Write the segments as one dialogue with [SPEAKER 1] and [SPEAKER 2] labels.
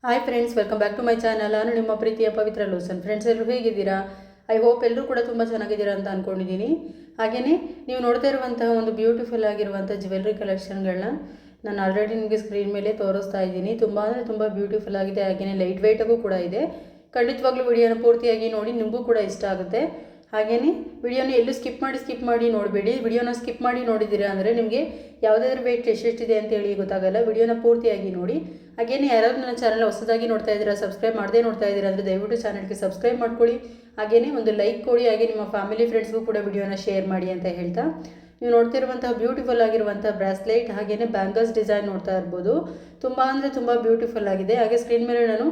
[SPEAKER 1] Hi friends, welcome back to my channel. ನಾನು ನಿಮ್ಮ ಪ್ರೀತಿಯ ಪವಿತ್ರ ಲೋಸನ್. ಫ್ರೆಂಡ್ಸ್, ಎಲ್ಲರೂ ಹೇಗಿದ್ದೀರಾ? ಐ ಹೋಪ್ ಎಲ್ಲರೂ ಕೂಡ ತುಂಬ ಚೆನ್ನಾಗಿದ್ದೀರಾ ಅಂತ ಅಂದ್ಕೊಂಡಿದ್ದೀನಿ. ಹಾಗೆಯೇ ನೀವು ನೋಡ್ತಾ ಇರುವಂತಹ ಒಂದು ಬ್ಯೂಟಿಫುಲ್ ಆಗಿರುವಂಥ ಜ್ಯುವೆಲ್ರಿ ಕಲೆಕ್ಷನ್ಗಳನ್ನ ನಾನು ಆಲ್ರೆಡಿ ನಿಮಗೆ ಸ್ಕ್ರೀನ್ ಮೇಲೆ ತೋರಿಸ್ತಾ ಇದ್ದೀನಿ. ತುಂಬ ಅಂದರೆ ತುಂಬ ಬ್ಯೂಟಿಫುಲ್ ಆಗಿದೆ. ಹಾಗೆಯೇ ಲೈಟ್ ವೆಯ್ಟಾಗೂ ಕೂಡ ಇದೆ. ಖಂಡಿತವಾಗ್ಲೂ ವಿಡಿಯೋನ ಪೂರ್ತಿಯಾಗಿ ನೋಡಿ, ನಿಮಗೂ ಕೂಡ ಇಷ್ಟ ಆಗುತ್ತೆ. ಹಾಗೆಯೇ ವಿಡಿಯೋನ ಎಲ್ಲೂ ಸ್ಕಿಪ್ ಮಾಡಿ ನೋಡಬೇಡಿ. ವಿಡಿಯೋನ ಸ್ಕಿಪ್ ಮಾಡಿ ನೋಡಿದ್ದೀರಾ ಅಂದರೆ ನಿಮಗೆ ಯಾವುದಾದ್ರೂ ವೆಯ್ಟ್ ಎಷ್ಟೆಷ್ಟಿದೆ ಅಂತೇಳಿ ಗೊತ್ತಾಗಲ್ಲ. ವಿಡಿಯೋನ ಪೂರ್ತಿಯಾಗಿ ನೋಡಿ. ಹಾಗೆಯೇ ಯಾರಾದರೂ ನನ್ನ ಚಾನಲ್ ಹೊಸದಾಗಿ ನೋಡ್ತಾ ಇದ್ದೀರಾ, ಸಬ್ಸ್ಕ್ರೈಬ್ ಮಾಡದೇ ನೋಡ್ತಾ ಇದ್ದೀರಾ ಅಂದರೆ ದಯವಿಟ್ಟು ಚಾನಲ್ಗೆ ಸಬ್ಸ್ಕ್ರೈಬ್ ಮಾಡ್ಕೊಳ್ಳಿ. ಹಾಗೆಯೇ ಒಂದು ಲೈಕ್ ಕೊಡಿ. ಹಾಗೆ ನಿಮ್ಮ ಫ್ಯಾಮಿಲಿ ಫ್ರೆಂಡ್ಸ್ಗೂ ಕೂಡ ವಿಡಿಯೋನ ಶೇರ್ ಮಾಡಿ ಅಂತ ಹೇಳ್ತಾ, ನೀವು ನೋಡ್ತಿರುವಂತಹ ಬ್ಯೂಟಿಫುಲ್ ಆಗಿರುವಂಥ ಬ್ರಾಸ್ಲೈಟ್ ಹಾಗೆಯೇ ಬ್ಯಾಂಗಲ್ಸ್ ಡಿಸೈನ್ ನೋಡ್ತಾ ಇರ್ಬೋದು. ತುಂಬ ಅಂದರೆ ತುಂಬ ಬ್ಯೂಟಿಫುಲ್ ಆಗಿದೆ. ಹಾಗೆ ಸ್ಕ್ರೀನ್ ಮೇಲೆ ನಾನು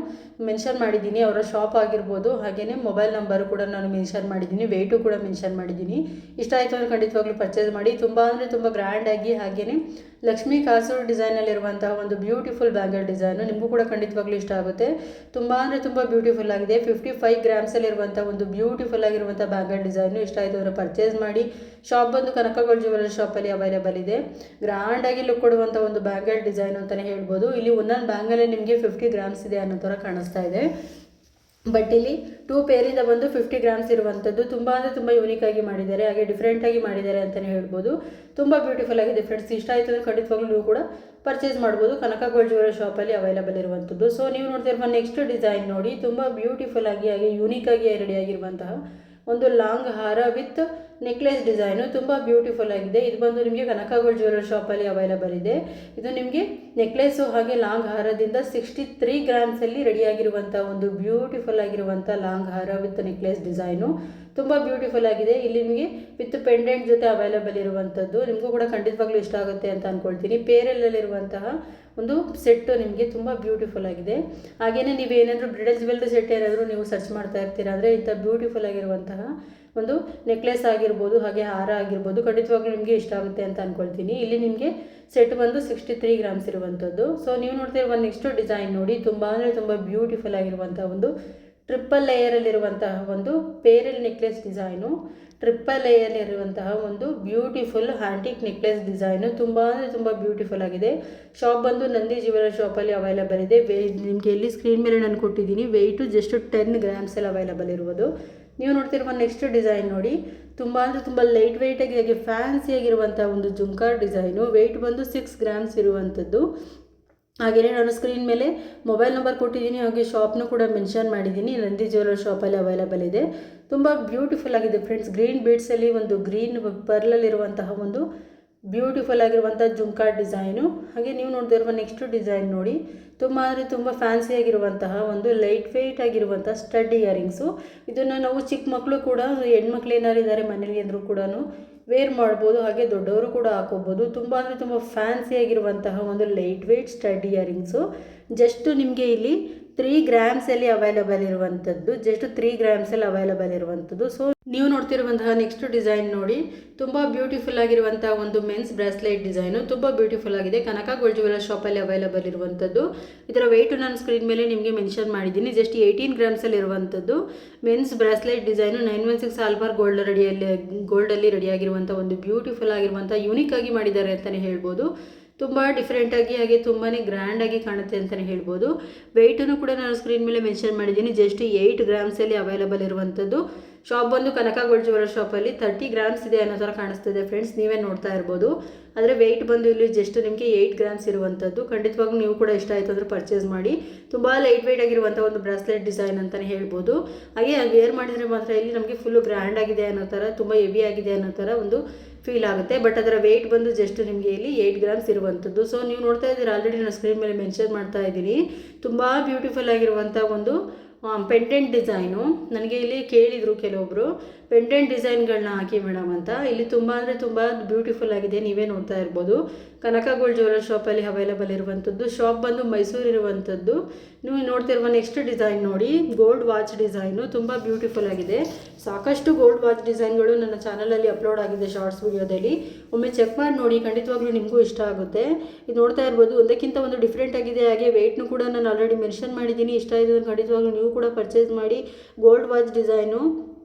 [SPEAKER 1] ಮೆನ್ಷನ್ ಮಾಡಿದ್ದೀನಿ ಅವರ ಶಾಪ್ ಆಗಿರ್ಬೋದು. ಹಾಗೆಯೇ ಮೊಬೈಲ್ ನಂಬರು ಕೂಡ ನಾನು ಮೆನ್ಷನ್ ಮಾಡಿದ್ದೀನಿ, ವೆಯ್ಟು ಕೂಡ ಮೆನ್ಷನ್ ಮಾಡಿದ್ದೀನಿ. ಇಷ್ಟ ಆಯಿತು ಅಂದರೆ ಖಂಡಿತವಾಗ್ಲೂ ಪರ್ಚೇಸ್ ಮಾಡಿ. ತುಂಬ ಅಂದರೆ ತುಂಬ ಗ್ರ್ಯಾಂಡಾಗಿ ಹಾಗೆಯೇ ಲಕ್ಷ್ಮೀ ಕಾಸೂರು ಡಿಸೈನಲ್ಲಿರುವಂತಹ ಒಂದು ಬ್ಯೂಟಿಫುಲ್ ಬ್ಯಾಂಗಲ್ ಡಿಸೈನು ನಿಮಗೂ ಕೂಡ ಖಂಡಿತವಾಗ್ಲೂ ಇಷ್ಟ ಆಗುತ್ತೆ. ತುಂಬ ಅಂದರೆ ತುಂಬ ಬ್ಯೂಟಿಫುಲ್ ಆಗಿದೆ. 55 ಗ್ರಾಮ್ಸಲ್ಲಿರುವಂಥ ಒಂದು ಬ್ಯೂಟಿಫುಲ್ ಆಗಿರುವಂಥ ಬ್ಯಾಂಗಲ್ ಡಿಸೈನು ಇಷ್ಟ ಆಯಿತು ಅಂದರೆ ಪರ್ಚೇಸ್ ಮಾಡಿ. ಶಾಪ್ ಬಂದು ಕನಕಗೋಲ್ಡ್ ಜ್ಯುವೆಲ್ಲರಿ ಶಾಪಲ್ಲಿ ಅವೈಲೇಬಲ್ ಇದೆ. ಗ್ರ್ಯಾಂಡಾಗಿ ಲುಕ್ ಕೊಡುವಂಥ ಒಂದು ಬ್ಯಾಂಗಲ್ ಡಿಸೈನ್ ಅಂತಲೇ ಹೇಳ್ಬೋದು. ಇಲ್ಲಿ ಒಂದೊಂದು ಬ್ಯಾಂಗಲ್ಲೇ ನಿಮಗೆ 50 ಗ್ರಾಮ್ಸ್ ಇದೆ ಅನ್ನೋ ಥರ ಕಾಣಿಸ್ತಾ ಇದೆ. ಬಟ್ ಇಲ್ಲಿ 2 ಪೇರಿಂದ ಬಂದು 50 ಗ್ರಾಮ್ಸ್ ಇರುವಂಥದ್ದು. ತುಂಬ ಅಂದರೆ ತುಂಬ ಯೂನಿಕಾಗಿ ಮಾಡಿದ್ದಾರೆ, ಹಾಗೆ ಡಿಫ್ರೆಂಟಾಗಿ ಮಾಡಿದ್ದಾರೆ ಅಂತಲೇ ಹೇಳ್ಬೋದು. ತುಂಬ ಬ್ಯೂಟಿಫುಲ್ ಆಗಿದೆ ಫ್ರೆಂಡ್ಸ್. ಇಷ್ಟ ಆಯಿತು ಅಂದರೆ ಖಂಡಿತವಾಗ್ಲೂ ನೀವು ಕೂಡ ಪರ್ಚೇಸ್ ಮಾಡ್ಬೋದು. ಕನಕಗೋಲ್ಡ್ ಜ್ಯುವೆಲ್ಲರಿ ಶಾಪಲ್ಲಿ ಅವೈಲೇಬಲ್ ಇರುವಂಥದ್ದು. ಸೊ ನೀವು ನೋಡ್ತಿರುವ ನೆಕ್ಸ್ಟ್ ಡಿಸೈನ್ ನೋಡಿ, ತುಂಬ ಬ್ಯೂಟಿಫುಲ್ ಆಗಿ ಹಾಗೆ ಯೂನಿಕಾಗಿ ರೆಡಿಯಾಗಿರುವಂತಹ ಒಂದು ಲಾಂಗ್ ಹಾರ ವಿತ್ ನೆಕ್ಲೆಸ್ ಡಿಸೈನು ತುಂಬ ಬ್ಯೂಟಿಫುಲ್ ಆಗಿದೆ. ಇದು ಬಂದು ನಿಮಗೆ ಕನಕಗೋಲ್ಡ್ ಜ್ಯುವೆಲ್ಲರಿ ಶಾಪಲ್ಲಿ ಅವೈಲೇಬಲ್ ಇದೆ. ಇದು ನಿಮಗೆ ನೆಕ್ಲೆಸ್ಸು ಹಾಗೆ ಲಾಂಗ್ ಹಾರದಿಂದ 63 ಗ್ರಾಮ್ಸಲ್ಲಿ ರೆಡಿಯಾಗಿರುವಂಥ ಒಂದು ಬ್ಯೂಟಿಫುಲ್ ಆಗಿರುವಂಥ ಲಾಂಗ್ ಹಾರ ವಿತ್ ನೆಕ್ಲೆಸ್ ಡಿಸೈನು ತುಂಬ ಬ್ಯೂಟಿಫುಲ್ ಆಗಿದೆ. ಇಲ್ಲಿ ನಿಮಗೆ ವಿತ್ ಪೆಂಡೆಂಟ್ ಜೊತೆ ಅವೈಲೇಬಲ್ ಇರುವಂಥದ್ದು. ನಿಮಗೂ ಕೂಡ ಖಂಡಿತವಾಗ್ಲೂ ಇಷ್ಟ ಆಗುತ್ತೆ ಅಂತ ಅಂದ್ಕೊಳ್ತೀನಿ. ಪೇರಲ್ಲಲ್ಲಿರುವಂತಹ ಒಂದು ಸೆಟ್ಟು ನಿಮಗೆ ತುಂಬ ಬ್ಯೂಟಿಫುಲ್ ಆಗಿದೆ. ಹಾಗೆಯೇ ನೀವೇನಾದರೂ ಬ್ರಿಡಲ್ ಜ್ಯುವೆಲ್ಲರಿ ಸೆಟ್ ಏನಾದರೂ ನೀವು ಸರ್ಚ್ ಮಾಡ್ತಾ ಇರ್ತೀರಾ ಅಂದರೆ ಇಂಥ ಬ್ಯೂಟಿಫುಲ್ ಆಗಿರುವಂತಹ ಒಂದು ನೆಕ್ಲೆಸ್ ಆಗಿರ್ಬೋದು ಹಾಗೆ ಹಾರ ಆಗಿರ್ಬೋದು ಖಂಡಿತವಾಗ್ಲೂ ನಿಮಗೆ ಇಷ್ಟ ಆಗುತ್ತೆ ಅಂತ ಅಂದ್ಕೊಳ್ತೀನಿ. ಇಲ್ಲಿ ನಿಮಗೆ ಸೆಟ್ ಬಂದು 63 ಗ್ರಾಮ್ಸ್ ಇರುವಂಥದ್ದು. ಸೊ ನೀವು ನೋಡ್ತಿರುವ ನೆಕ್ಸ್ಟ್ ಡಿಸೈನ್ ನೋಡಿ, ತುಂಬ ಅಂದರೆ ತುಂಬ ಬ್ಯೂಟಿಫುಲ್ ಆಗಿರುವಂಥ ಒಂದು ಟ್ರಿಪ್ಪಲ್ ಲೇಯರಲ್ಲಿರುವಂತಹ ಒಂದು ಪೇರಲ್ ನೆಕ್ಲೆಸ್ ಡಿಸೈನು. ಟ್ರಿಪ್ಪಲ್ ಲೇಯರಲ್ಲಿರುವಂತಹ ಒಂದು ಬ್ಯೂಟಿಫುಲ್ ಹ್ಯಾಂಟಿಕ್ ನೆಕ್ಲೆಸ್ ಡಿಸೈನು ತುಂಬ ಅಂದರೆ ತುಂಬ ಬ್ಯೂಟಿಫುಲ್ ಆಗಿದೆ. ಶಾಪ್ ಬಂದು ನಂದಿ ಜ್ಯುವೆಲ್ಲರಿ ಶಾಪಲ್ಲಿ ಅವೈಲೇಬಲ್ ಇದೆ. ನಿಮಗೆ ಎಲ್ಲಿ ಸ್ಕ್ರೀನ್ ಮೇಲೆ ನಾನು ಕೊಟ್ಟಿದ್ದೀನಿ. ವೆಯ್ಟು ಜಸ್ಟ್ 10 ಗ್ರಾಮ್ಸಲ್ಲಿ ಅವೈಲೇಬಲ್ ಇರುವುದು. ನೀವು ನೋಡ್ತಿರುವ ನೆಕ್ಸ್ಟ್ ಡಿಸೈನ್ ನೋಡಿ, ತುಂಬ ಅಂದರೆ ತುಂಬ ಲೈಟ್ ವೆಯ್ಟಾಗಿ ಹಾಗೆ ಫ್ಯಾನ್ಸಿಯಾಗಿರುವಂಥ ಒಂದು ಜುಮ್ಕಾರ್ ಡಿಸೈನು. ವೆಯ್ಟ್ ಬಂದು 6 ಗ್ರಾಮ್ಸ್ ಇರುವಂಥದ್ದು. ಹಾಗೆಯೇ ನಾನು ಸ್ಕ್ರೀನ್ ಮೇಲೆ ಮೊಬೈಲ್ ನಂಬರ್ ಕೊಟ್ಟಿದ್ದೀನಿ, ಹಾಗೆ ಶಾಪ್ನು ಕೂಡ ಮೆನ್ಷನ್ ಮಾಡಿದ್ದೀನಿ. ನಂದಿ ಜ್ಯುವೆಲ್ಲರಿ ಶಾಪಲ್ಲಿ ಅವೈಲೇಬಲ್ ಇದೆ. ತುಂಬ ಬ್ಯೂಟಿಫುಲ್ ಆಗಿದೆ ಫ್ರೆಂಡ್ಸ್. ಗ್ರೀನ್ ಬೀಡ್ಸಲ್ಲಿ ಒಂದು ಗ್ರೀನ್ ಪರ್ಲಲ್ಲಿರುವಂತಹ ಒಂದು ಬ್ಯೂಟಿಫುಲ್ ಆಗಿರುವಂಥ ಜುಮ್ಕಾರ್ ಡಿಸೈನು. ಹಾಗೆ ನೀವು ನೋಡ್ತಿರುವ ನೆಕ್ಸ್ಟ್ ಡಿಸೈನ್ ನೋಡಿ, ತುಂಬ ಅಂದರೆ ತುಂಬ ಫ್ಯಾನ್ಸಿಯಾಗಿರುವಂತಹ ಒಂದು ಲೈಟ್ ವೆಯ್ಟ್ ಆಗಿರುವಂಥ ಸ್ಟಡ್ ಇಯರಿಂಗ್ಸು. ಇದನ್ನು ನಾವು ಚಿಕ್ಕ ಮಕ್ಕಳು ಕೂಡ, ಹೆಣ್ಮಕ್ಳು ಏನಾರು ಇದ್ದಾರೆ ಮನೇಲಿ ಅಂದರೂ ಕೂಡ ವೇರ್ ಮಾಡ್ಬೋದು, ಹಾಗೆ ದೊಡ್ಡವರು ಕೂಡ ಹಾಕೋಬೋದು. ತುಂಬ ಅಂದರೆ ತುಂಬ ಫ್ಯಾನ್ಸಿಯಾಗಿರುವಂತಹ ಒಂದು light weight stud earrings. Just ನಿಮಗೆ ಇಲ್ಲಿ 3 ಗ್ರಾಮ್ಸಲ್ಲಿ ಅವೈಲೇಬಲ್ ಇರುವಂಥದ್ದು. ಜಸ್ಟ್ 3 ಗ್ರಾಮ್ಸಲ್ಲಿ ಅವೈಲೇಬಲ್ ಇರುವಂಥದ್ದು. ಸೊ ನೀವು ನೋಡ್ತಿರುವಂತಹ ನೆಕ್ಸ್ಟ್ ಡಿಸೈನ್ ನೋಡಿ, ತುಂಬ ಬ್ಯೂಟಿಫುಲ್ ಆಗಿರುವಂಥ ಒಂದು ಮೆನ್ಸ್ ಬ್ರಾಸ್ಲೈಟ್ ಡಿಸೈನು ತುಂಬ ಬ್ಯೂಟಿಫುಲ್ ಆಗಿದೆ. ಕನಕಗೋಲ್ಡ್ ಜ್ಯುವೆಲ್ಲರಿ ಶಾಪಲ್ಲಿ ಅವೈಲೇಬಲ್ ಇರುವಂಥದ್ದು. ಇದರ ವೆಯ್ಟು ನಾನು ಸ್ಕ್ರೀನ್ ಮೇಲೆ ನಿಮಗೆ ಮೆನ್ಷನ್ ಮಾಡಿದ್ದೀನಿ. ಜಸ್ಟ್ 18 ಗ್ರಾಮ್ಸಲ್ಲಿ ಇರುವಂಥದ್ದು ಮೆನ್ಸ್ ಬ್ರಾಸ್ಲೈಟ್ ಡಿಸೈನು. 916 ಆಲ್ಬಾರ್ ಗೋಲ್ಡಲ್ಲಿ ರೆಡಿಯಾಗಿರುವಂಥ ಒಂದು ಬ್ಯೂಟಿಫುಲ್ ಆಗಿರುವಂಥ ಯೂನಿಕ್ ಆಗಿ ಮಾಡಿದ್ದಾರೆ ಅಂತಲೇ ಹೇಳ್ಬೋದು. ತುಂಬ ಡಿಫ್ರೆಂಟಾಗಿ ಹಾಗೆ ತುಂಬಾ ಗ್ರ್ಯಾಂಡಾಗಿ ಕಾಣುತ್ತೆ ಅಂತಲೇ ಹೇಳ್ಬೋದು. ವೆಯ್ಟನ್ನು ಕೂಡ ನಾನು ಸ್ಕ್ರೀನ್ ಮೇಲೆ ಮೆನ್ಷನ್ ಮಾಡಿದ್ದೀನಿ. ಜಸ್ಟ್ 8 ಗ್ರಾಮ್ಸಲ್ಲಿ ಅವೈಲೇಬಲ್ ಇರುವಂಥದ್ದು. ಶಾಪ್ ಬಂದು ಕನಕಗೋಲ್ಡ್ ಜ್ಯುವೆಲ್ಲರಿ ಶಾಪಲ್ಲಿ 30 ಗ್ರಾಮ್ಸ್ ಇದೆ ಅನ್ನೋ ಥರ ಕಾಣಿಸ್ತಿದೆ ಫ್ರೆಂಡ್ಸ್, ನೀವೇ ನೋಡ್ತಾ ಇರ್ಬೋದು. ಆದರೆ ವೆಯ್ಟ್ ಬಂದು ಇಲ್ಲಿ ಜಸ್ಟ್ ನಿಮಗೆ 8 ಗ್ರಾಮ್ಸ್ ಇರುವಂಥದ್ದು. ಖಂಡಿತವಾಗ್ಲೂ ನೀವು ಕೂಡ ಇಷ್ಟ ಆಯಿತು ಅಂದರೆ ಪರ್ಚೇಸ್ ಮಾಡಿ. ತುಂಬ ಲೈಟ್ ವೆಯ್ಟ್ ಆಗಿರುವಂಥ ಒಂದು ಬ್ರಾಸ್ಲೆಟ್ ಡಿಸೈನ್ ಅಂತಲೇ ಹೇಳ್ಬೋದು. ಹಾಗೆ ವೇರ್ ಮಾಡಿದರೆ ಮಾತ್ರ ಇಲ್ಲಿ ನಮಗೆ ಫುಲ್ಲು ಗ್ರ್ಯಾಂಡ್ ಆಗಿದೆ ಅನ್ನೋ ಥರ, ತುಂಬ ಹೆವಿ ಆಗಿದೆ ಅನ್ನೋ ಥರ ಒಂದು ಫೀಲ್ ಆಗುತ್ತೆ. ಬಟ್ ಅದರ ವೆಯ್ಟ್ ಬಂದು ಜಸ್ಟ್ ನಿಮಗೆ ಇಲ್ಲಿ 8 ಗ್ರಾಮ್ಸ್ ಇರುವಂಥದ್ದು. ಸೊ ನೀವು ನೋಡ್ತಾ ಇದ್ದೀರಾ, ಆಲ್ರೆಡಿ ನಾನು ಸ್ಕ್ರೀನ್ ಮೇಲೆ ಮೆನ್ಷನ್ ಮಾಡ್ತಾ ಇದ್ದೀನಿ. ತುಂಬ ಬ್ಯೂಟಿಫುಲ್ ಆಗಿರುವಂಥ ಒಂದು ಪೆಂಡೆಂಟ್ ಡಿಸೈನು. ನನಗೆ ಇಲ್ಲಿ ಕೇಳಿದರು ಕೆಲವೊಬ್ಬರು, ಪೆಂಡೆಂಟ್ ಡಿಸೈನ್ಗಳನ್ನ ಹಾಕಿ ಮೇಡಮ್ ಅಂತ. ಇಲ್ಲಿ ತುಂಬ ಅಂದರೆ ತುಂಬ ಬ್ಯೂಟಿಫುಲ್ ಆಗಿದೆ, ನೀವೇ ನೋಡ್ತಾ ಇರ್ಬೋದು. ಕನಕಗೋಲ್ಡ್ ಜ್ಯುವೆಲ್ಲರಿ ಶಾಪಲ್ಲಿ ಅವೈಲೇಬಲ್ ಇರುವಂಥದ್ದು. ಶಾಪ್ ಬಂದು ಮೈಸೂರು ಇರುವಂಥದ್ದು. ನೀವು ನೋಡ್ತಿರುವ ನೆಕ್ಸ್ಟ್ ಡಿಸೈನ್ ನೋಡಿ, ಗೋಲ್ಡ್ ವಾಚ್ ಡಿಸೈನು ತುಂಬ ಬ್ಯೂಟಿಫುಲ್ ಆಗಿದೆ. ಸಾಕಷ್ಟು ಗೋಲ್ಡ್ ವಾಚ್ ಡಿಸೈನ್ಗಳು ನನ್ನ ಚಾನಲಲ್ಲಿ ಅಪ್ಲೋಡ್ ಆಗಿದೆ ಶಾರ್ಟ್ಸ್ ವಿಡಿಯೋದಲ್ಲಿ. ಒಮ್ಮೆ ಚೆಕ್ ಮಾಡಿ ನೋಡಿ, ಖಂಡಿತವಾಗ್ಲೂ ನಿಮಗೂ ಇಷ್ಟ ಆಗುತ್ತೆ. ಇದು ನೋಡ್ತಾ ಇರ್ಬೋದು, ಒಂದಕ್ಕಿಂತ ಒಂದು ಡಿಫ್ರೆಂಟ್ ಆಗಿದೆ. ಹಾಗೆ ವೆಯ್ಟ್ನು ಕೂಡ ನಾನು ಆಲ್ರೆಡಿ ಮೆನ್ಷನ್ ಮಾಡಿದ್ದೀನಿ. ಇಷ್ಟ ಆಗಿದೆ ಖಂಡಿತವಾಗ್ಲೂ ನೀವು ಕೂಡ ಪರ್ಚೇಸ್ ಮಾಡಿ. ಗೋಲ್ಡ್ ವಾಚ್ ಡಿಸೈನು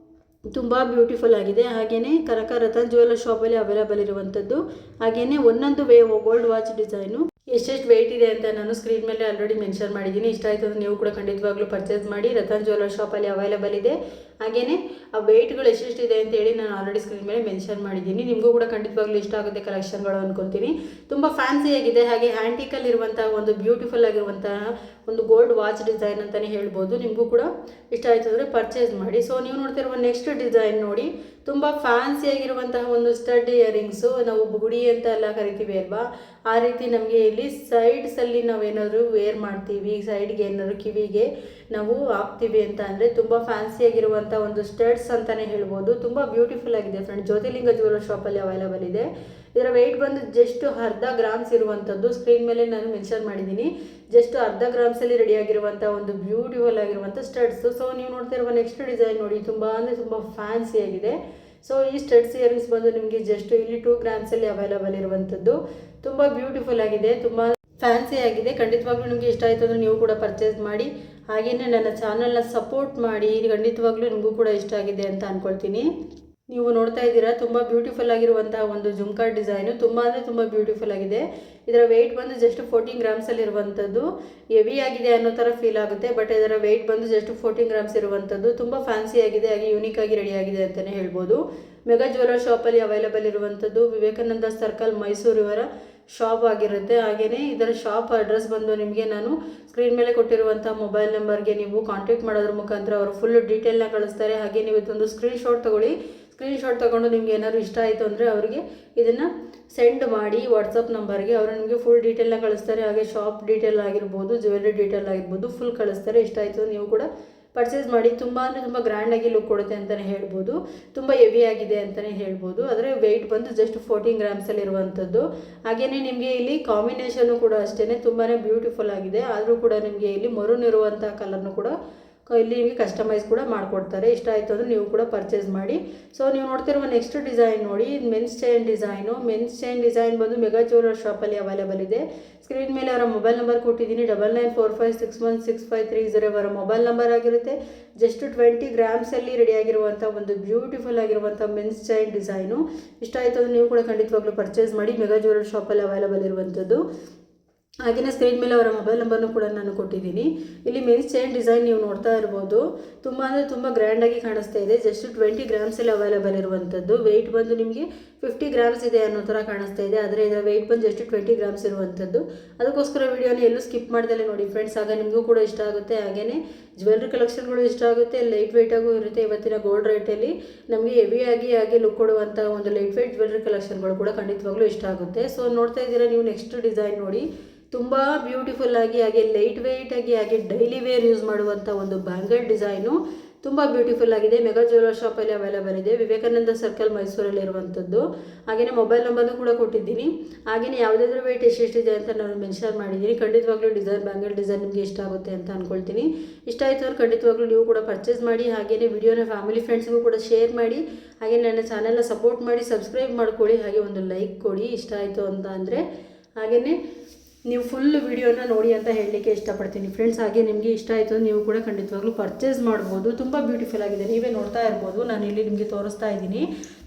[SPEAKER 1] ತುಂಬ ಬ್ಯೂಟಿಫುಲ್ ಆಗಿದೆ. ಹಾಗೆಯೇ ಕನಕ ರತನ್ ಜ್ಯುವೆಲ್ಲರಿ ಶಾಪಲ್ಲಿ ಅವೈಲೇಬಲ್ ಇರುವಂಥದ್ದು. ಹಾಗೆಯೇ ಒಂದೊಂದು ಗೋಲ್ಡ್ ವಾಚ್ ಡಿಸೈನು ಎಷ್ಟೆಷ್ಟು ವೆಯ್ಟ್ ಇದೆ ಅಂತ ನಾನು ಸ್ಕ್ರೀನ್ ಮೇಲೆ ಆಲ್ರೆಡಿ ಮೆನ್ಷನ್ ಮಾಡಿದ್ದೀನಿ. ಇಷ್ಟ ಆಯಿತು ಅಂದರೆ ನೀವು ಕೂಡ ಖಂಡಿತವಾಗ್ಲೂ ಪರ್ಚೇಸ್ ಮಾಡಿ. ರತನ್ ಜ್ಯುವೆಲ್ಲರ್ ಶಾಪಲ್ಲಿ ಅವೈಲೇಬಲ್ ಇದೆ. ಹಾಗೆಯೇ ಆ ವೆಯ್ಟ್ಗಳು ಎಷ್ಟೆಷ್ಟಿದೆ ಅಂತೇಳಿ ನಾನು ಆಲ್ರೆಡಿ ಸ್ಕ್ರೀನ್ ಮೇಲೆ ಮೆನ್ಷನ್ ಮಾಡಿದ್ದೀನಿ. ನಿಮಗೂ ಕೂಡ ಖಂಡಿತವಾಗ್ಲೂ ಇಷ್ಟ ಆಗುತ್ತೆ ಕಲೆಕ್ಷನ್ಗಳು ಅಂದ್ಕೊಳ್ತೀನಿ. ತುಂಬ ಫ್ಯಾನ್ಸಿಯಾಗಿದೆ. ಹಾಗೆ ಹ್ಯಾಂಟಿಕಲ್ಲಿರುವಂತಹ ಒಂದು ಬ್ಯೂಟಿಫುಲ್ ಆಗಿರುವಂತಹ ಒಂದು ಗೋಲ್ಡ್ ವಾಚ್ ಡಿಸೈನ್ ಅಂತಲೇ ಹೇಳ್ಬೋದು. ನಿಮಗೂ ಕೂಡ ಇಷ್ಟ ಆಯಿತು ಅಂದರೆ ಪರ್ಚೇಸ್ ಮಾಡಿ. ಸೊ ನೀವು ನೋಡ್ತಿರುವ ನೆಕ್ಸ್ಟ್ ಡಿಸೈನ್ ನೋಡಿ, ತುಂಬ ಫ್ಯಾನ್ಸಿಯಾಗಿರುವಂತಹ ಒಂದು ಸ್ಟಡ್ ಇಯರಿಂಗ್ಸು. ನಾವು ಗುಡಿ ಅಂತ ಎಲ್ಲ ಕರಿತೀವಿ ಅಲ್ವಾ, ಆ ರೀತಿ ನಮಗೆ ಇಲ್ಲಿ ಸೈಡ್ಸಲ್ಲಿ ನಾವೇನಾದರೂ ವೇರ್ ಮಾಡ್ತೀವಿ, ಸೈಡ್ಗೆ ಏನಾದರೂ ಕಿವಿಗೆ ನಾವು ಹಾಕ್ತೀವಿ ಅಂತ ಅಂದರೆ ತುಂಬ ಫ್ಯಾನ್ಸಿಯಾಗಿರುವಂಥ ಒಂದು ಸ್ಟಡ್ಸ್ ಅಂತಲೇ ಹೇಳ್ಬೋದು. ತುಂಬ ಬ್ಯೂಟಿಫುಲ್ ಆಗಿದೆ ಫ್ರೆಂಡ್. ಜ್ಯೋತಿರ್ಲಿಂಗ ಜ್ಯುವೆಲ್ಲರ್ ಶಾಪಲ್ಲಿ ಅವೈಲೇಬಲ್ ಇದೆ. ಇದರ ವೆಯ್ಟ್ ಬಂದು ಜಸ್ಟ್ ಅರ್ಧ ಗ್ರಾಮ್ಸ್ ಇರುವಂಥದ್ದು. ಸ್ಕ್ರೀನ್ ಮೇಲೆ ನಾನು ಮೆನ್ಷನ್ ಮಾಡಿದ್ದೀನಿ. ಜಸ್ಟ್ ಅರ್ಧ ಗ್ರಾಮ್ಸಲ್ಲಿ ರೆಡಿಯಾಗಿರುವಂಥ ಒಂದು ಬ್ಯೂಟಿಫುಲ್ ಆಗಿರುವಂಥ ಸ್ಟಡ್ಸು. ಸೊ ನೀವು ನೋಡ್ತಿರುವ ನೆಕ್ಸ್ಟ್ ಡಿಸೈನ್ ನೋಡಿ, ತುಂಬ ಅಂದರೆ ತುಂಬ ಫ್ಯಾನ್ಸಿಯಾಗಿದೆ. ಸೊ ಈ ಸ್ಟಡ್ಸ್ ಇಯರಿಂಗ್ಸ್ ಬಂದು ನಿಮಗೆ ಜಸ್ಟ್ ಇಲ್ಲಿ 2 ಗ್ರಾಮ್ಸಲ್ಲಿ ಅವೈಲೇಬಲ್ ಇರುವಂಥದ್ದು. ತುಂಬ ಬ್ಯೂಟಿಫುಲ್ ಆಗಿದೆ, ತುಂಬ ಫ್ಯಾನ್ಸಿ ಆಗಿದೆ. ಖಂಡಿತವಾಗ್ಲೂ ನಿಮಗೆ ಇಷ್ಟ ಆಯಿತು ಅಂದರೆ ನೀವು ಕೂಡ ಪರ್ಚೇಸ್ ಮಾಡಿ. ಹಾಗೆಯೇ ನನ್ನ ಚಾನಲ್ನ ಸಪೋರ್ಟ್ ಮಾಡಿ. ಖಂಡಿತವಾಗ್ಲೂ ನಿಮಗೂ ಕೂಡ ಇಷ್ಟ ಆಗಿದೆ ಅಂತ ಅಂದ್ಕೊಳ್ತೀನಿ. ನೀವು ನೋಡ್ತಾ ಇದ್ದೀರಾ, ತುಂಬ ಬ್ಯೂಟಿಫುಲ್ ಆಗಿರುವಂತಹ ಒಂದು ಜುಮ್ಕಾ ಡಿಸೈನು. ತುಂಬ ಅಂದರೆ ತುಂಬ ಬ್ಯೂಟಿಫುಲ್ ಆಗಿದೆ. ಇದರ ವೆಯ್ಟ್ ಬಂದು ಜಸ್ಟ್ 14 ಗ್ರಾಮ್ಸಲ್ಲಿ ಇರುವಂಥದ್ದು. ಹೆವಿ ಆಗಿದೆ ಅನ್ನೋ ಥರ ಫೀಲ್ ಆಗುತ್ತೆ, ಬಟ್ ಇದರ ವೆಯ್ಟ್ ಬಂದು ಜಸ್ಟ್ 14 ಗ್ರಾಮ್ಸ್ ಇರುವಂಥದ್ದು. ತುಂಬ ಫ್ಯಾನ್ಸಿ ಆಗಿದೆ, ಹಾಗೆ ಯೂನಿಕ್ ಆಗಿ ರೆಡಿಯಾಗಿದೆ ಅಂತಲೇ ಹೇಳ್ಬೋದು. ಮೆಗಾ ಜ್ಯುವೆಲ್ಲರ್ ಶಾಪಲ್ಲಿ ಅವೈಲೇಬಲ್ ಇರುವಂಥದ್ದು. ವಿವೇಕಾನಂದ ಸರ್ಕಲ್, ಮೈಸೂರು ಇವರ ಶಾಪ್ ಆಗಿರುತ್ತೆ. ಹಾಗೆಯೇ ಇದರ ಶಾಪ್ ಅಡ್ರೆಸ್ ಬಂದು ನಿಮಗೆ ನಾನು ಸ್ಕ್ರೀನ್ ಮೇಲೆ ಕೊಟ್ಟಿರುವಂಥ ಮೊಬೈಲ್ ನಂಬರ್ಗೆ ನೀವು ಕಾಂಟ್ಯಾಕ್ಟ್ ಮಾಡೋದ್ರ ಮುಖಾಂತರ ಅವರು ಫುಲ್ ಡೀಟೇಲ್ನ ಕಳಿಸ್ತಾರೆ. ಹಾಗೆ ನೀವು ಇದೊಂದು ಸ್ಕ್ರೀನ್ಶಾಟ್ ತೊಗೊಳ್ಳಿ. ಸ್ಕ್ರೀನ್ಶಾಟ್ ತೊಗೊಂಡು ನಿಮ್ಗೆ ಏನಾದರೂ ಇಷ್ಟ ಆಯಿತು ಅಂದರೆ ಅವರಿಗೆ ಇದನ್ನು ಸೆಂಡ್ ಮಾಡಿ ವಾಟ್ಸಪ್ ನಂಬರ್ಗೆ. ಅವರು ನಿಮಗೆ ಫುಲ್ ಡೀಟೇಲ್ನ ಕಳಿಸ್ತಾರೆ. ಹಾಗೆ ಶಾಪ್ ಡೀಟೇಲ್ ಆಗಿರ್ಬೋದು, ಜ್ಯುವೆಲ್ಲರಿ ಡೀಟೇಲ್ ಆಗಿರ್ಬೋದು ಫುಲ್ ಕಳಿಸ್ತಾರೆ. ಇಷ್ಟ ಆಯಿತು ನೀವು ಕೂಡ ಪರ್ಚೇಸ್ ಮಾಡಿ. ತುಂಬ ಅಂದರೆ ತುಂಬ ಗ್ರ್ಯಾಂಡಾಗಿ ಲುಕ್ ಕೊಡುತ್ತೆ ಅಂತಲೇ ಹೇಳ್ಬೋದು. ತುಂಬ ಹೆವಿ ಆಗಿದೆ ಅಂತಲೇ ಹೇಳ್ಬೋದು. ಆದರೆ ವೆಯ್ಟ್ ಬಂದು ಜಸ್ಟ್ 14 ಗ್ರಾಮ್ಸಲ್ಲಿ ಇರುವಂಥದ್ದು. ಹಾಗೆಯೇ ನಿಮಗೆ ಇಲ್ಲಿ ಕಾಂಬಿನೇಷನ್ನು ಕೂಡ ಅಷ್ಟೇ ತುಂಬಾ ಬ್ಯೂಟಿಫುಲ್ ಆಗಿದೆ. ಆದರೂ ಕೂಡ ನಿಮಗೆ ಇಲ್ಲಿ ಮರೂನ್ ಇರುವಂಥ ಕಲರ್ನು ಕೂಡ ಇಲ್ಲಿ ನಿಮಗೆ ಕಸ್ಟಮೈಸ್ ಕೂಡ ಮಾಡಿಕೊಡ್ತಾರೆ. ಇಷ್ಟ ಆಯಿತು ಅಂದರೆ ನೀವು ಕೂಡ ಪರ್ಚೇಸ್ ಮಾಡಿ. ಸೊ ನೀವು ನೋಡ್ತಿರುವ ನೆಕ್ಸ್ಟ್ ಡಿಸೈನ್ ನೋಡಿ, men's chain design. Men's chain design ಬಂದು ಮೆಗಾ ಜ್ಯುವೆಲ್ಲರ್ ಶಾಪಲ್ಲಿ ಅವೈಲೇಬಲ್ ಇದೆ. ಸ್ಕ್ರೀನ್ ಮೇಲೆ ಅವರ ಮೊಬೈಲ್ ನಂಬರ್ ಕೊಟ್ಟಿದ್ದೀನಿ. 9945616530 ಅವರ ಮೊಬೈಲ್ ನಂಬರ್ ಆಗಿರುತ್ತೆ. ಜಸ್ಟ್ 20 ಗ್ರಾಮ್ಸಲ್ಲಿ ರೆಡಿಯಾಗಿರುವಂಥ ಒಂದು ಬ್ಯೂಟಿಫುಲ್ ಆಗಿರುವಂಥ ಮೆನ್ಸ್ ಚೈನ್ ಡಿಸೈನು. ಇಷ್ಟ ಆಯಿತು ಅಂದರೆ ನೀವು ಕೂಡ ಖಂಡಿತವಾಗ್ಲೂ ಪರ್ಚೇಸ್ ಮಾಡಿ. ಮೆಗಾ ಜ್ಯುವೆಲ್ಲರ್ ಶಾಪಲ್ಲಿ ಅವೈಲೇಬಲ್ ಇರುವಂಥದ್ದು. ಹಾಗೆಯೇ ಸ್ಕ್ರೀನ್ ಮೇಲೆ ಅವರ ಮೊಬೈಲ್ ನಂಬರ್ನು ಕೂಡ ನಾನು ಕೊಟ್ಟಿದ್ದೀನಿ. ಇಲ್ಲಿ ಮೆನ್ಸ್ ಚೈನ್ ಡಿಸೈನ್ ನೀವು ನೋಡ್ತಾ ಇರ್ಬೋದು. ತುಂಬ ಅಂದರೆ ತುಂಬ ಗ್ರ್ಯಾಂಡಾಗಿ ಕಾಣಿಸ್ತಾ ಇದೆ. ಜಸ್ಟ್ 20 ಗ್ರಾಮ್ಸಲ್ಲಿ ಅವೈಲೇಬಲ್ ಇರುವಂಥದ್ದು. ವೆಯ್ಟ್ ಬಂದು ನಿಮಗೆ 50 ಗ್ರಾಮ್ಸ್ ಇದೆ ಅನ್ನೋ ಥರ ಕಾಣಿಸ್ತಾ ಇದೆ. ಆದರೆ ಇದರ ವೆಯ್ಟ್ ಬಂದು ಜಸ್ಟ್ 20 ಗ್ರಾಮ್ಸ್ ಇರುವಂಥದ್ದು. ಅದಕ್ಕೋಸ್ಕರ ವಿಡಿಯೋನ ಎಲ್ಲೂ ಸ್ಕಿಪ್ ಮಾಡ್ದಲ್ಲೇ ನೋಡಿ ಫ್ರೆಂಡ್ಸ್. ಆಗ ನಿಮಗೂ ಕೂಡ ಇಷ್ಟ ಆಗುತ್ತೆ. ಹಾಗೆಯೇ ಜ್ಯುವೆಲ್ರಿ ಕಲೆಕ್ಷನ್ಗಳು ಇಷ್ಟ ಆಗುತ್ತೆ. ಲೈಟ್ ವೆಯ್ಟಾಗೂ ಇರುತ್ತೆ. ಇವತ್ತಿನ ಗೋಲ್ಡ್ ರೇಟಲ್ಲಿ ನಮಗೆ ಹೆವಿಯಾಗಿ ಹಾಗೆ ಲುಕ್ ಕೊಡುವಂಥ ಒಂದು ಲೈಟ್ ವೆಯ್ಟ್ ಜ್ಯುವೆಲ್ರಿ ಕಲೆಕ್ಷನ್ಗಳು ಕೂಡ ಖಂಡಿತವಾಗ್ಲೂ ಇಷ್ಟ ಆಗುತ್ತೆ. ಸೊ ನೋಡ್ತಾ ಇದ್ದೀರಾ ನೀವು ನೆಕ್ಸ್ಟ್ ಡಿಸೈನ್ ನೋಡಿ, ತುಂಬ ಬ್ಯೂಟಿಫುಲ್ ಆಗಿ ಹಾಗೆ ಲೈಟ್ ವೆಯ್ಟ್ ಆಗಿ ಹಾಗೆ ಡೈಲಿ ವೇರ್ ಯೂಸ್ ಮಾಡುವಂಥ ಒಂದು ಬ್ಯಾಂಗಲ್ ಡಿಸೈನು. ತುಂಬ ಬ್ಯೂಟಿಫುಲ್ ಆಗಿದೆ. ಮೆಗಾ ಜ್ಯುವೆಲ್ಲರ್ ಶಾಪಲ್ಲಿ ಅವೈಲೇಬಲ್ ಇದೆ. ವಿವೇಕಾನಂದ ಸರ್ಕಲ್, ಮೈಸೂರಲ್ಲಿ ಇರುವಂಥದ್ದು. ಹಾಗೆಯೇ ಮೊಬೈಲ್ ನಂಬರ್ನು ಕೂಡ ಕೊಟ್ಟಿದ್ದೀನಿ. ಹಾಗೆಯೇ ಯಾವುದಾದ್ರೂ ವೆಯ್ಟ್ ಎಷ್ಟೆಷ್ಟಿದೆ ಅಂತ ನಾನು ಮೆನ್ಷನ್ ಮಾಡಿದ್ದೀನಿ. ಖಂಡಿತವಾಗ್ಲೂ ಬ್ಯಾಂಗಲ್ ಡಿಸೈನ್ ನಿಮಗೆ ಇಷ್ಟ ಆಗುತ್ತೆ ಅಂತ ಅಂದ್ಕೊಳ್ತೀನಿ. ಇಷ್ಟ ಆಯಿತು ಅಂದ್ರೆ ಖಂಡಿತವಾಗ್ಲೂ ನೀವು ಕೂಡ ಪರ್ಚೇಸ್ ಮಾಡಿ. ಹಾಗೆಯೇ ವಿಡಿಯೋನ ಫ್ಯಾಮಿಲಿ ಫ್ರೆಂಡ್ಸ್ಗೂ ಕೂಡ ಶೇರ್ ಮಾಡಿ. ಹಾಗೆ ನನ್ನ ಚಾನಲ್ನ ಸಪೋರ್ಟ್ ಮಾಡಿ, ಸಬ್ಸ್ಕ್ರೈಬ್ ಮಾಡ್ಕೊಳ್ಳಿ. ಹಾಗೆ ಒಂದು ಲೈಕ್ ಕೊಡಿ ಇಷ್ಟ ಆಯಿತು ಅಂತ ಅಂದರೆ. ಹಾಗೆಯೇ ನೀವು ಫುಲ್ ವಿಡಿಯೋನ ನೋಡಿ ಅಂತ ಹೇಳಲಿಕ್ಕೆ ಇಷ್ಟಪಡ್ತೀನಿ ಫ್ರೆಂಡ್ಸ್. ಹಾಗೆ ನಿಮಗೆ ಇಷ್ಟ ಆಯಿತು ನೀವು ಕೂಡ ಖಂಡಿತವಾಗ್ಲೂ ಪರ್ಚೇಸ್ ಮಾಡ್ಬೋದು. ತುಂಬ ಬ್ಯೂಟಿಫುಲ್ ಆಗಿದೆ, ನೀವೇ ನೋಡ್ತಾ ಇರ್ಬೋದು. ನಾನು ಇಲ್ಲಿ ನಿಮಗೆ ತೋರಿಸ್ತಾ ಇದ್ದೀನಿ.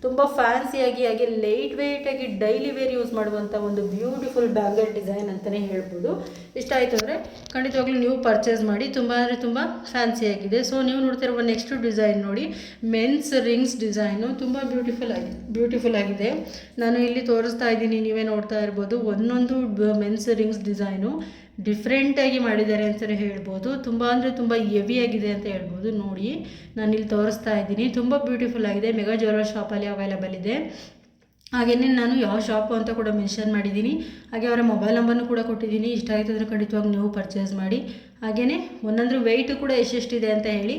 [SPEAKER 1] ತುಂಬ ಫ್ಯಾನ್ಸಿಯಾಗಿ ಹಾಗೆ ಲೈಟ್ ವೆಯ್ಟಾಗಿ ಡೈಲಿ ವೇರ್ ಯೂಸ್ ಮಾಡುವಂಥ ಒಂದು ಬ್ಯೂಟಿಫುಲ್ ಬ್ಯಾಂಗಲ್ ಡಿಸೈನ್ ಅಂತಲೇ ಹೇಳ್ಬೋದು. ಇಷ್ಟ ಆಯಿತು ಅಂದರೆ ಖಂಡಿತವಾಗ್ಲೂ ನೀವು ಪರ್ಚೇಸ್ ಮಾಡಿ. ತುಂಬ ಅಂದರೆ ತುಂಬ ಫ್ಯಾನ್ಸಿಯಾಗಿದೆ. ಸೊ ನೀವು ನೋಡ್ತಿರುವ ನೆಕ್ಸ್ಟ್ ಡಿಸೈನ್ ನೋಡಿ, ಮೆನ್ಸ್ ರಿಂಗ್ಸ್ ಡಿಸೈನು. ತುಂಬ ಬ್ಯೂಟಿಫುಲ್ ಆಗಿದೆ. ನಾನು ಇಲ್ಲಿ ತೋರಿಸ್ತಾ ಇದ್ದೀನಿ, ನೀವೇ ನೋಡ್ತಾ ಇರ್ಬೋದು. ಒಂದೊಂದು ಮೆನ್ಸ್ ರಿಂಗ್ಸ್ ಡಿಸೈನು ಡಿಫ್ರೆಂಟಾಗಿ ಮಾಡಿದ್ದಾರೆ ಅಂತಲೇ ಹೇಳ್ಬೋದು. ತುಂಬ ಅಂದರೆ ತುಂಬ ಹೆವಿಯಾಗಿದೆ ಅಂತ ಹೇಳ್ಬೋದು. ನೋಡಿ ನಾನು ಇಲ್ಲಿ ತೋರಿಸ್ತಾ ಇದ್ದೀನಿ. ತುಂಬ ಬ್ಯೂಟಿಫುಲ್ ಆಗಿದೆ. ಮೆಗಾ ಜ್ಯುವೆಲ್ಲರ್ ಶಾಪಲ್ಲಿ ಅವೈಲೇಬಲ್ ಇದೆ. ಹಾಗೆಯೇ ನಾನು ಯಾವ ಶಾಪು ಅಂತ ಕೂಡ ಮೆನ್ಷನ್ ಮಾಡಿದ್ದೀನಿ. ಹಾಗೆ ಅವರ ಮೊಬೈಲ್ ನಂಬರ್ನು ಕೂಡ ಕೊಟ್ಟಿದ್ದೀನಿ. ಇಷ್ಟ ಆಯಿತು ಅಂದರೆ ಖಂಡಿತವಾಗಿ ನೀವು ಪರ್ಚೇಸ್ ಮಾಡಿ. ಹಾಗೆಯೇ ಒಂದೊಂದು ವೆಯ್ಟು ಕೂಡ ಎಷ್ಟೆಷ್ಟಿದೆ ಅಂತ ಹೇಳಿ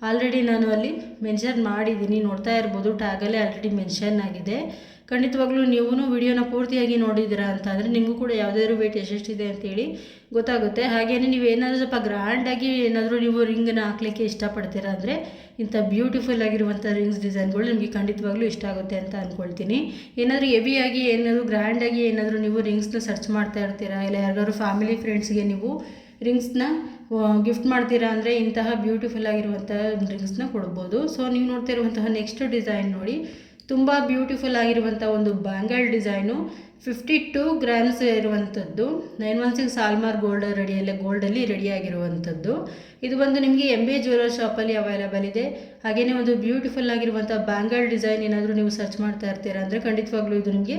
[SPEAKER 1] ಆಲ್ರೆಡಿ ನಾನು ಅಲ್ಲಿ ಮೆನ್ಷನ್ ಮಾಡಿದ್ದೀನಿ. ನೋಡ್ತಾ ಇರ್ಬೋದು, ಟ್ಯಾಗಲ್ಲೇ ಆಲ್ರೆಡಿ ಮೆನ್ಷನ್ ಆಗಿದೆ. ಖಂಡಿತವಾಗ್ಲೂ ನೀವು ವಿಡಿಯೋನ ಪೂರ್ತಿಯಾಗಿ ನೋಡಿದ್ದೀರಾ ಅಂತ ಅಂದರೆ ನಿಮಗೂ ಕೂಡ ಯಾವುದಾದ್ರೂ ವೆಯ್ಟ್ ಎಷ್ಟೆಷ್ಟಿದೆ ಅಂತೇಳಿ ಗೊತ್ತಾಗುತ್ತೆ. ಹಾಗೆಯೇ ನೀವು ಏನಾದರೂ ಸ್ವಲ್ಪ ಗ್ರ್ಯಾಂಡಾಗಿ ಏನಾದರೂ ನೀವು ರಿಂಗನ್ನು ಹಾಕ್ಲಿಕ್ಕೆ ಇಷ್ಟಪಡ್ತೀರಾ ಅಂದರೆ ಇಂಥ ಬ್ಯೂಟಿಫುಲ್ ಆಗಿರುವಂಥ ರಿಂಗ್ಸ್ ಡಿಸೈನ್ಗಳು ನಿಮಗೆ ಖಂಡಿತವಾಗ್ಲೂ ಇಷ್ಟ ಆಗುತ್ತೆ ಅಂತ ಅಂದ್ಕೊಳ್ತೀನಿ. ಏನಾದರೂ ಹೆವಿಯಾಗಿ ಏನಾದರೂ ಗ್ರ್ಯಾಂಡಾಗಿ ಏನಾದರೂ ನೀವು ರಿಂಗ್ಸ್ನ ಸರ್ಚ್ ಮಾಡ್ತಾ ಇರ್ತೀರಾ, ಇಲ್ಲ ಯಾರಿಗಾದ್ರು ಫ್ಯಾಮಿಲಿ ಫ್ರೆಂಡ್ಸ್ಗೆ ನೀವು ರಿಂಗ್ಸ್ನ ಗಿಫ್ಟ್ ಮಾಡ್ತೀರಾ ಅಂದರೆ ಇಂತಹ ಬ್ಯೂಟಿಫುಲ್ ಆಗಿರುವಂಥ ರಿಂಗ್ಸ್ನ ಕೊಡ್ಬೋದು. ಸೊ ನೀವು ನೋಡ್ತಾ ಇರುವಂತಹ ನೆಕ್ಸ್ಟ್ ಡಿಸೈನ್ ನೋಡಿ, ತುಂಬ ಬ್ಯೂಟಿಫುಲ್ ಆಗಿರುವಂಥ ಒಂದು ಬ್ಯಾಂಗಲ್ ಡಿಸೈನು. 52 ಗ್ರಾಮ್ಸ್ ಇರುವಂಥದ್ದು 916 ಸಾಲ್ಮಾರ್ ಗೋಲ್ಡಲ್ಲಿ ರೆಡಿಯಾಗಿರುವಂಥದ್ದು. ಇದು ಬಂದು ನಿಮಗೆ MB ಜ್ಯುವೆಲರ್ ಶಾಪಲ್ಲಿ ಅವೈಲೇಬಲ್ ಇದೆ. ಹಾಗೆಯೇ ಒಂದು ಬ್ಯೂಟಿಫುಲ್ ಆಗಿರುವಂಥ ಬ್ಯಾಂಗಲ್ ಡಿಸೈನ್ ಏನಾದರೂ ನೀವು ಸರ್ಚ್ ಮಾಡ್ತಾ ಇರ್ತೀರಾ ಅಂದರೆ ಖಂಡಿತವಾಗ್ಲೂ ಇದು ನಿಮಗೆ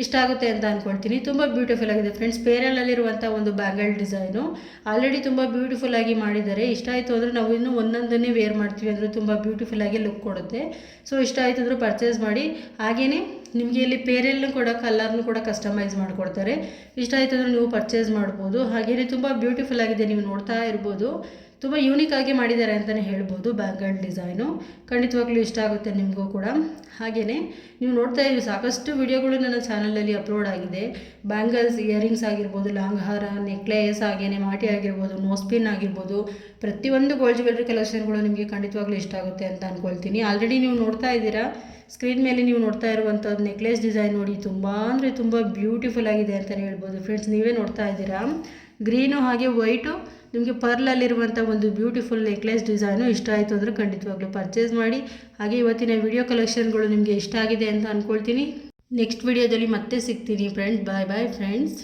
[SPEAKER 1] ಇಷ್ಟ ಆಗುತ್ತೆ ಅಂತ ಅಂದ್ಕೊಳ್ತೀನಿ. ತುಂಬ ಬ್ಯೂಟಿಫುಲ್ ಆಗಿದೆ ಫ್ರೆಂಡ್ಸ್. ಪೇರಲಲ್ಲಿರುವಂಥ ಒಂದು ಬ್ಯಾಂಗಲ್ ಡಿಸೈನು ಆಲ್ರೆಡಿ ತುಂಬ ಬ್ಯೂಟಿಫುಲ್ ಆಗಿ ಮಾಡಿದ್ದಾರೆ. ಇಷ್ಟ ಆಯಿತು ಅಂದರೆ ನಾವು ಇನ್ನೂ ಒಂದೊಂದನ್ನೇ ವೇರ್ ಮಾಡ್ತೀವಿ ಅಂದರೆ ತುಂಬ ಬ್ಯೂಟಿಫುಲ್ ಆಗಿ ಲುಕ್ ಕೊಡುತ್ತೆ. ಸೊ ಇಷ್ಟ ಆಯಿತು ಅಂದರೆ ಪರ್ಚೇಸ್ ಮಾಡಿ. ಹಾಗೆಯೇ ನಿಮಗೆ ಇಲ್ಲಿ ಪೇರಲ್ನ ಕೂಡ ಕಲರ್ನು ಕೂಡ ಕಸ್ಟಮೈಸ್ ಮಾಡಿಕೊಡ್ತಾರೆ. ಇಷ್ಟ ಆಯಿತು ಅಂದರೆ ನೀವು ಪರ್ಚೇಸ್ ಮಾಡ್ಬೋದು. ಹಾಗೆಯೇ ತುಂಬ ಬ್ಯೂಟಿಫುಲ್ ಆಗಿದೆ, ನೀವು ನೋಡ್ತಾ ಇರ್ಬೋದು. ತುಂಬ ಯೂನಿಕ್ ಆಗಿ ಮಾಡಿದ್ದಾರೆ ಅಂತಲೇ ಹೇಳ್ಬೋದು. ಬ್ಯಾಂಗಲ್ ಡಿಸೈನು ಖಂಡಿತವಾಗ್ಲೂ ಇಷ್ಟ ಆಗುತ್ತೆ ನಿಮಗೂ ಕೂಡ. ಹಾಗೆಯೇ ನೀವು ನೋಡ್ತಾ ಇದ್ದೀವಿ ಸಾಕಷ್ಟು ವಿಡಿಯೋಗಳು ನನ್ನ ಚಾನಲಲ್ಲಿ ಅಪ್ಲೋಡ್ ಆಗಿದೆ. ಬ್ಯಾಂಗಲ್ಸ್, ಇಯರಿಂಗ್ಸ್ ಆಗಿರ್ಬೋದು, ಲಾಂಗ್ ಹಾರ, ನೆಕ್ಲೇಸ್, ಹಾಗೆಯೇ ಮಾಟಿ ಆಗಿರ್ಬೋದು, ನೋಸ್ಪಿನ್ ಆಗಿರ್ಬೋದು, ಪ್ರತಿಯೊಂದು ಗೋಲ್ಡ್ ಜ್ಯುವೆಲ್ರಿ ಕಲೆಕ್ಷನ್ಗಳು ನಿಮಗೆ ಖಂಡಿತವಾಗ್ಲೂ ಇಷ್ಟ ಆಗುತ್ತೆ ಅಂತ ಅಂದ್ಕೊಳ್ತೀನಿ. ಆಲ್ರೆಡಿ ನೀವು ನೋಡ್ತಾ ಇದ್ದೀರಾ ಸ್ಕ್ರೀನ್ ಮೇಲೆ ನೀವು ನೋಡ್ತಾ ಇರುವಂಥದ್ದು ನೆಕ್ಲೆಸ್ ಡಿಸೈನ್ ನೋಡಿ, ತುಂಬ ಅಂದರೆ ತುಂಬ ಬ್ಯೂಟಿಫುಲ್ ಆಗಿದೆ ಅಂತಲೇ ಹೇಳ್ಬೋದು ಫ್ರೆಂಡ್ಸ್. ನೀವೇ ನೋಡ್ತಾ ಇದ್ದೀರಾ ಗ್ರೀನು ಹಾಗೆ ವೈಟು ನಿಮಗೆ ಪರ್ಲಲ್ಲಿರುವಂಥ ಒಂದು ಬ್ಯೂಟಿಫುಲ್ ನೆಕ್ಲೆಸ್ ಡಿಸೈನು ಇಷ್ಟ ಆಯಿತು ಅಂದರೆ ಖಂಡಿತವಾಗ್ಲೂ ಪರ್ಚೇಸ್ ಮಾಡಿ. ಹಾಗೆ ಇವತ್ತಿನ ವಿಡಿಯೋ ಕಲೆಕ್ಷನ್ಗಳು ನಿಮಗೆ ಇಷ್ಟ ಆಗಿದೆ ಅಂತ ಅಂದ್ಕೊಳ್ತೀನಿ. ನೆಕ್ಸ್ಟ್ ವಿಡಿಯೋದಲ್ಲಿ ಮತ್ತೆ ಸಿಗ್ತೀನಿ ಫ್ರೆಂಡ್ಸ್. ಬಾಯ್ ಬಾಯ್ ಫ್ರೆಂಡ್ಸ್.